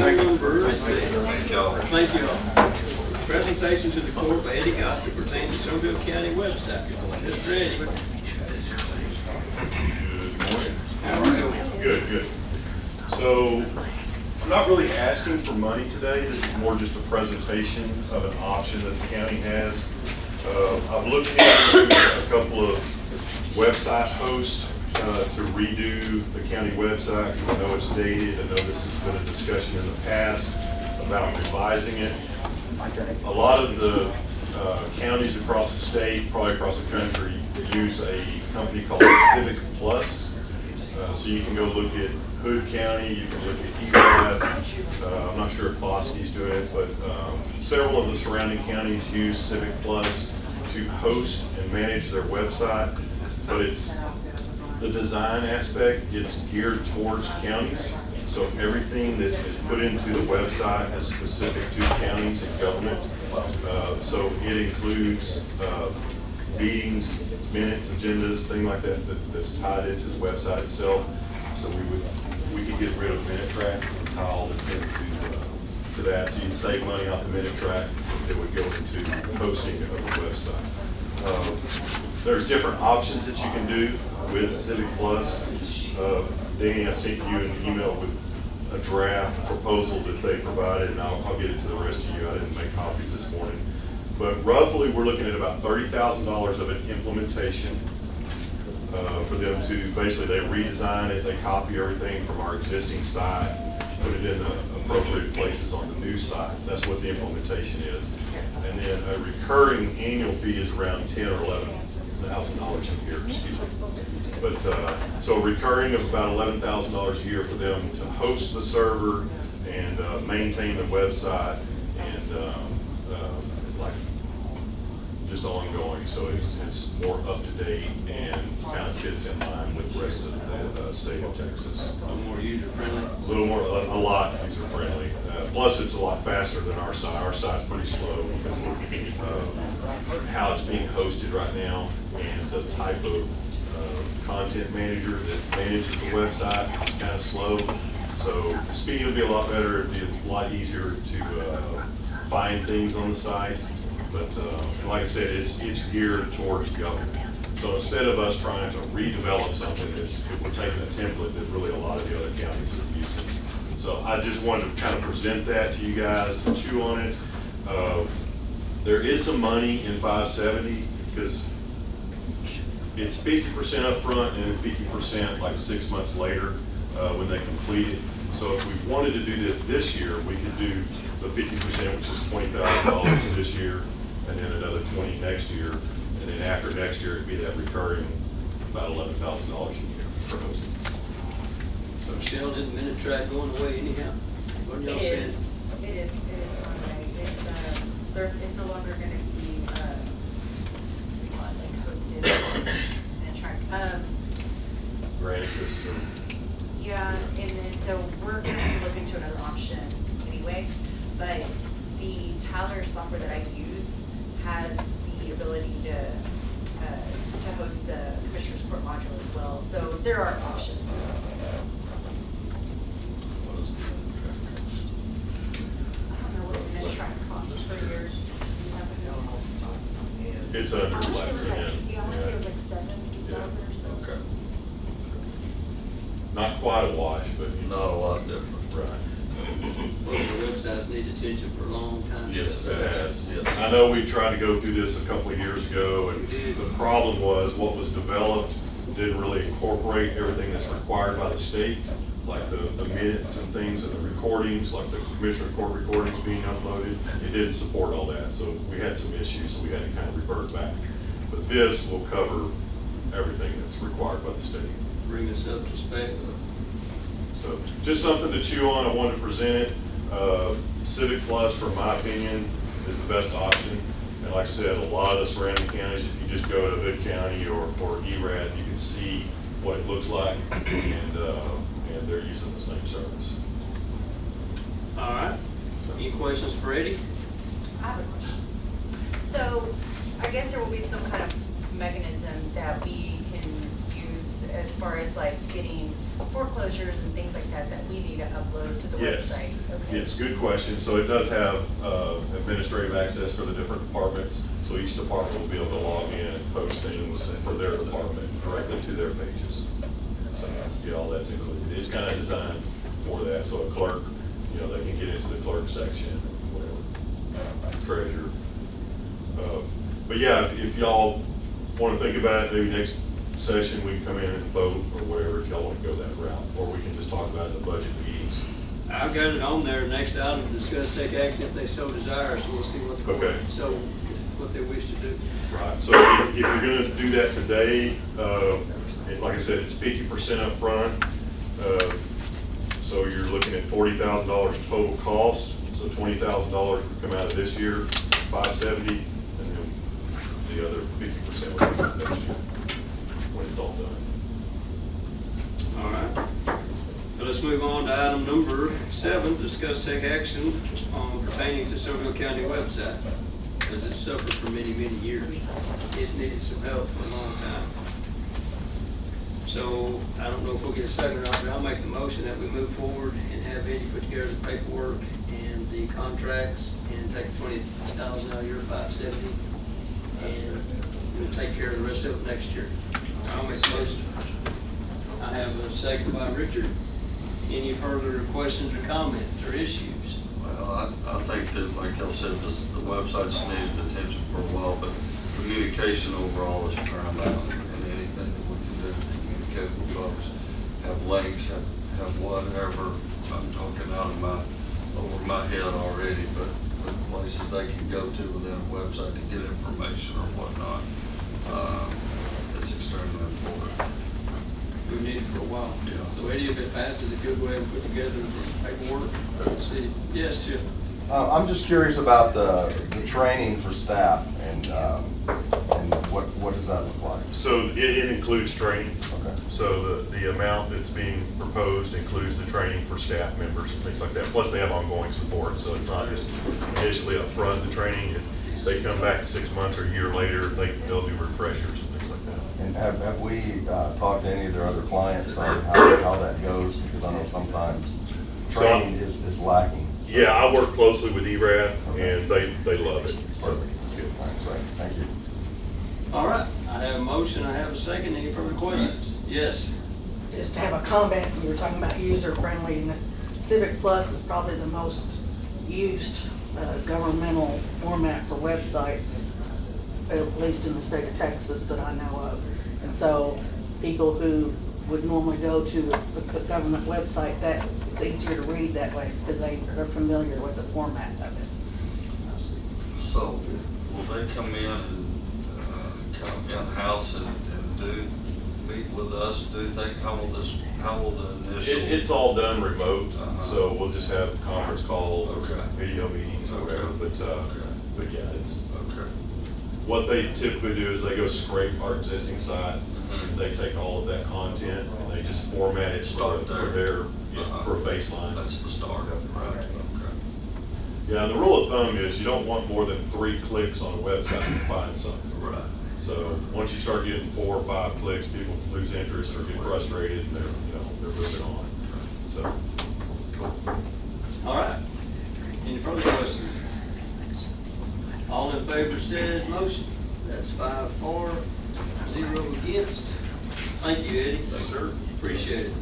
Item number 6. Thank y'all. Thank you all. Presentation to the court by Eddie Gossett pertaining to Somervell County website. Mr. Eddie. Good morning. How are you doing? Good, good. So, I'm not really asking for money today. This is more just a presentation of an option that the county has. I've looked into a couple of website hosts to redo the county website. I know it's dated. I know this has been a discussion in the past about revising it. A lot of the counties across the state, probably across the country, use a company called Civic Plus. So you can go look at Hood County, you can look at ERAD. I'm not sure if Bosque's doing it, but several of the surrounding counties use Civic Plus to host and manage their website. But it's the design aspect, it's geared towards counties. So everything that is put into the website is specific to counties and government. So it includes meetings, minutes, agendas, things like that, that's tied into the website itself. So we could get rid of minute track and tie all this into to that. So you'd save money off the minute track that would go into hosting of the website. There's different options that you can do with Civic Plus. Danny, I sent you an email with a draft proposal that they provided, and I'll get it to the rest of you. I didn't make copies this morning. But roughly, we're looking at about $30,000 of an implementation for them to, basically, they redesign it, they copy everything from our existing site, put it in the appropriate places on the new site. That's what the implementation is. And then a recurring annual fee is around $10,000 or $11,000 a year, excuse me. But so recurring of about $11,000 a year for them to host the server and maintain the website and like just ongoing. So it's more up to date and kind of fits in line with the rest of the state of Texas. A little more user friendly. A little more, a lot user friendly. Plus, it's a lot faster than our site. Our site's pretty slow because how it's being hosted right now and the type of content manager that manages the website is kind of slow. So the speed will be a lot better. It'll be a lot easier to find things on the site. But like I said, it's geared towards government. So instead of us trying to redevelop something, we're taking a template that really a lot of the other counties are using. So I just wanted to kind of present that to you guys to chew on it. There is some money in 570 because it's 50% up front and then 50% like 6 months later when they complete it. So if we wanted to do this year, we could do the 50%, which is $20,000 this year, and then another $20,000 next year, and then after next year, it'd be that recurring about $11,000 a year for hosting. So Michelle, did the minute track going away anyhow? What y'all said? It is going away. It's no longer going to be like hosted and track. Granicus or Yeah, and then so we're going to look into another option anyway. But the Tyler software that I use has the ability to host the Commissioner's Court module as well. So there are options. what is I don't know what the minute track costs for years. the, it's under I want to like say it was like 7,000 or so. Okay. not quite a wash, but Not a lot different. right. Most of the websites need attention for a long time. Yes, it has. Yes. I know we tried to go through this a couple of years ago, and the problem was what was developed didn't really incorporate everything that's required by the state, like the minutes and things and the recordings, like the Commissioner Court recordings being uploaded. It didn't support all that, so we had some issues, so we had to kind of revert back. But this will cover everything that's required by the state. Bring us up to spec. So just something to chew on. I wanted to present it. Civic Plus, from my opinion, is the best option. And like I said, a lot of the surrounding counties, if you just go to Hood County or ERAD, you can see what it looks like, and they're using the same service. All right. Any questions for Eddie? I have a question. So I guess there will be some kind of mechanism that we can use as far as like getting foreclosures and things like that that we need to upload to the Yes. website. Okay. It's a good question. So it does have administrative access for the different departments. So each department will be able to log in and post things for their department directly to their pages. So yeah, all that's included. It's kind of designed for that. So a clerk, you know, they can get into the clerk section, whatever, treasurer. But yeah, if y'all want to think about it, maybe next session we can come in and vote or whatever, if y'all want to go that route, or we can just talk about it in the budget meetings. I've got it on there, next item, discuss, take action if they so desire, so we'll see what the court, Okay. so what they wish to do. Right, so if you're gonna do that today, like I said, it's 50% up front. So you're looking at $40,000 total cost, so $20,000 would come out of this year, 570, and then the other 50% would come out next year, when it's all done. All right. So let's move on to item number 7, discuss, take action on pertaining to Somervell County website. Because it's suffered for many, many years. It's needed some help for a long time. So I don't know if we'll get a second or not, but I'll make the motion that we move forward and have Eddie put together the paperwork and the contracts and take the $20,000 out of your 570. And we'll take care of the rest of it next year. I'll make the motion. I have a second by Richard. Any further questions or comments or issues? Well, I think that, like y'all said, the website's needed attention for a while, but communication overall is paramount. And anything that we can do to communicate with folks, have links, have whatever. I'm talking over my head already, but places they can go to within a website to get information or whatnot. It's extremely important. We've needed for a while. Yeah. So Eddie, if it passes, if you'll go ahead and put together the paperwork, let's see. Yes, Chip. I'm just curious about the training for staff and what does that look like? So it includes training. Okay. So the amount that's being proposed includes the training for staff members and things like that. Plus they have ongoing support, so it's not just initially up front the training. If they come back 6 months or a year later, they'll do refreshers and things like that. And have we talked to any of their other clients on how that goes? Because I know sometimes training is lacking. Yeah, I work closely with ERAF and they love it. So, Perfect. good. Thank you. All right, I have a motion, I have a second. Any further questions? Yes. Just to have a comment, you were talking about user-friendly, and Civic Plus is probably the most used governmental format for websites, at least in the state of Texas that I know of. And so people who would normally go to the government website, that it's easier to read that way because they are familiar with the format of it. So will they come in and come in-house and meet with us, do things? How will the initial? It's all done remote, Uh-huh. so we'll just have conference calls, Okay. video meetings, or Okay. whatever. But Okay. yeah, it's Okay. what they typically do is they go scrape our existing site. Mhm. They take all of that content and they just format it Start for there. their Uh-huh. for a baseline. That's the start, right? Okay. Yeah, and the rule of thumb is you don't want more than 3 clicks on a website to find something. Right. So once you start getting 4 or 5 clicks, people lose interest or get frustrated and they're moving on. So, cool. All right. Any further questions? All in favor said motion. That's 5 for, 0 against. Thank you, Eddie. Yes, sir. Appreciate it.